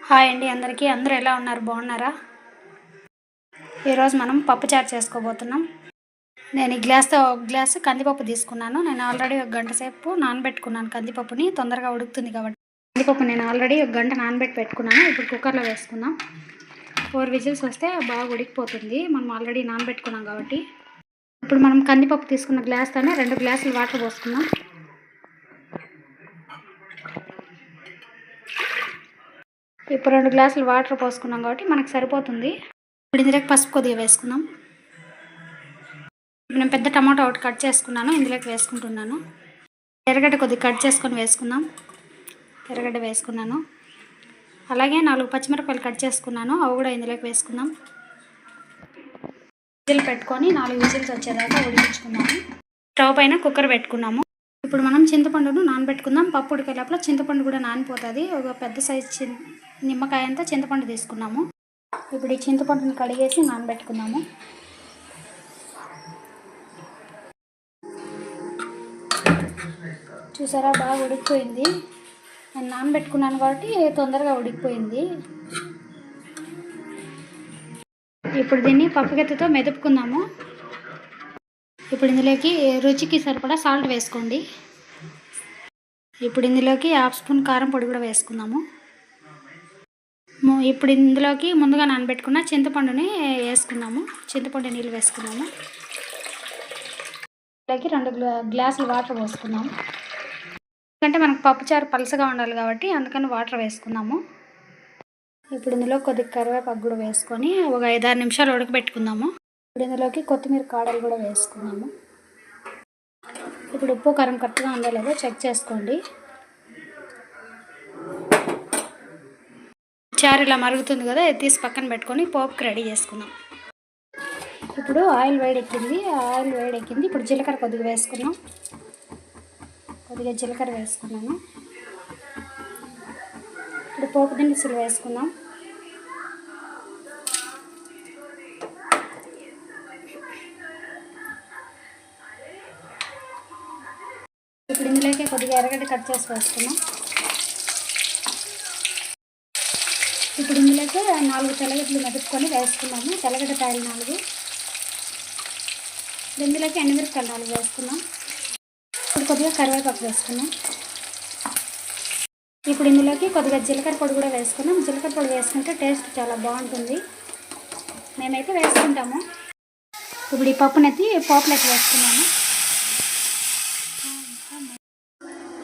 Hi అండి అందరికీ. అందరూ ఎలా ఉన్నారు? బాగున్నారా? ఈరోజు మనం పప్పుచారు చేసుకోబోతున్నాం. నేను ఈ గ్లాస్తో ఒక గ్లాసు కందిపప్పు తీసుకున్నాను. నేను ఆల్రెడీ ఒక గంట సేపు నానబెట్టుకున్నాను కందిపప్పుని, తొందరగా ఉడుకుతుంది కాబట్టి. కందిపప్పు నేను ఆల్రెడీ ఒక గంట పెట్టుకున్నాను. ఇప్పుడు కుక్కర్లో వేసుకుందాం. 4 విజిల్స్ వస్తే బాగా ఉడికిపోతుంది, మనం ఆల్రెడీ నానబెట్టుకున్నాం కాబట్టి. ఇప్పుడు మనం కందిపప్పు తీసుకున్న గ్లాస్తోనే 2 గ్లాసులు వాటర్ పోసుకుందాం. ఇప్పుడు 2 గ్లాసులు వాటర్ పోసుకున్నాం కాబట్టి మనకు సరిపోతుంది. ఇప్పుడు ఇందులోకి పసుపు కొద్దిగా వేసుకుందాం. ఇప్పుడు నేను పెద్ద టమాటా ఒకటి కట్ చేసుకున్నాను, ఇందులోకి వేసుకుంటున్నాను. ఎర్రగడ్డ కొద్దిగా కట్ చేసుకొని వేసుకుందాం. ఎర్రగడ్డ వేసుకున్నాను. అలాగే 4 పచ్చిమిరపకాయలు కట్ చేసుకున్నాను, అవి కూడా ఇందులోకి వేసుకుందాం. విజిల్ పెట్టుకొని 4 విజిల్స్ వచ్చేదాకా ఉడికించుకున్నాము. స్టవ్ పైన కుక్కర్ పెట్టుకున్నాము. ఇప్పుడు మనం చింతపండును నానబెట్టుకుందాం. పప్పు ఉడికే లోపల చింతపండు కూడా నానిపోతుంది. ఒక పెద్ద సైజు నిమ్మకాయ అంతా చింతపండు తీసుకున్నాము. ఇప్పుడు ఈ చింతపండుని కడిగేసి నానబెట్టుకుందాము. చూసారా, బాగా ఉడికిపోయింది. నేను నానబెట్టుకున్నాను కాబట్టి తొందరగా ఉడికిపోయింది. ఇప్పుడు దీన్ని పప్పుగెత్తతో మెదుపుకుందాము. ఇప్పుడు ఇందులోకి రుచికి సరిపడా సాల్ట్ వేసుకోండి. ఇప్పుడు ఇందులోకి 1/2 స్పూన్ కారం పొడి కూడా వేసుకుందాము. ఇప్పుడు ఇందులోకి ముందుగా నానబెట్టుకున్న చింతపండుని వేసుకుందాము. చింతపండు నీళ్ళు వేసుకున్నాము. ఇందులోకి 2 గ్లాసులు వాటర్ పోసుకుందాము. ఎందుకంటే మనకు పప్పుచారు పలసగా ఉండాలి కాబట్టి అందుకని వాటర్ వేసుకుందాము. ఇప్పుడు ఇందులో కొద్దిగా కరివేపాకు కూడా వేసుకొని ఒక 5-6 నిమిషాలు ఉడకబెట్టుకుందాము. ఇప్పుడు ఇందులోకి కొత్తిమీర కాడలు కూడా వేసుకున్నాము. ఇప్పుడు ఉప్పు కారం కరెక్ట్గా ఉందో లేదో చెక్ చేసుకోండి. చారు ఇలా మరుగుతుంది కదా, ఇది తీసి పక్కన పెట్టుకొని పోపుకి రెడీ చేసుకుందాం. ఇప్పుడు ఆయిల్ వేడెక్కింది. ఇప్పుడు జీలకర్ర కొద్దిగా వేసుకున్నాం. కొద్దిగా జీలకర్ర వేసుకున్నాను. ఇప్పుడు పోపు దినుసులు వేసుకుందాం. ఇప్పుడు ఇందులోకి కొద్దిగా ఎర్రగడ్డ కట్ చేసి వేసుకున్నాం. ఇప్పుడు ఇందులోకి 4 తెల్లగడ్డలు మెదుపుకొని వేసుకున్నాము. తెల్లగడ్డ కాయలు 4. ఇందులోకి ఎండుమిరపకాయలు 4 వేసుకున్నాం. ఇప్పుడు కొద్దిగా కరివేపాకు వేసుకున్నాం. ఇప్పుడు ఇందులోకి కొద్దిగా జీలకర్ర పొడి కూడా వేసుకున్నాం. జీలకర్ర పొడి వేసుకుంటే టేస్ట్ చాలా బాగుంటుంది, మేమైతే వేసుకుంటాము. ఇప్పుడు ఈ పప్పునెత్తి పోపులోకి వేసుకున్నాము.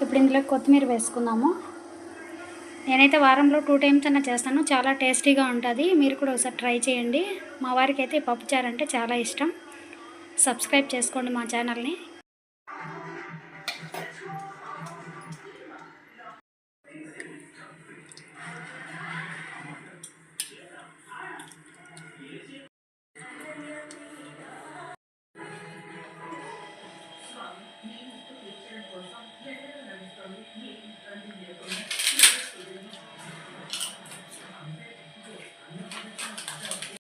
ఇప్పుడు ఇందులోకి కొత్తిమీర వేసుకుందాము. నేనైతే వారంలో 2 టైమ్స్ అన్నా చేస్తాను, చాలా టేస్టీగా ఉంటుంది. మీరు కూడా ఒకసారి ట్రై చేయండి. మా వారికి అయితే పప్పుచారు అంటే చాలా ఇష్టం. సబ్స్క్రైబ్ చేసుకోండి మా ఛానల్ని.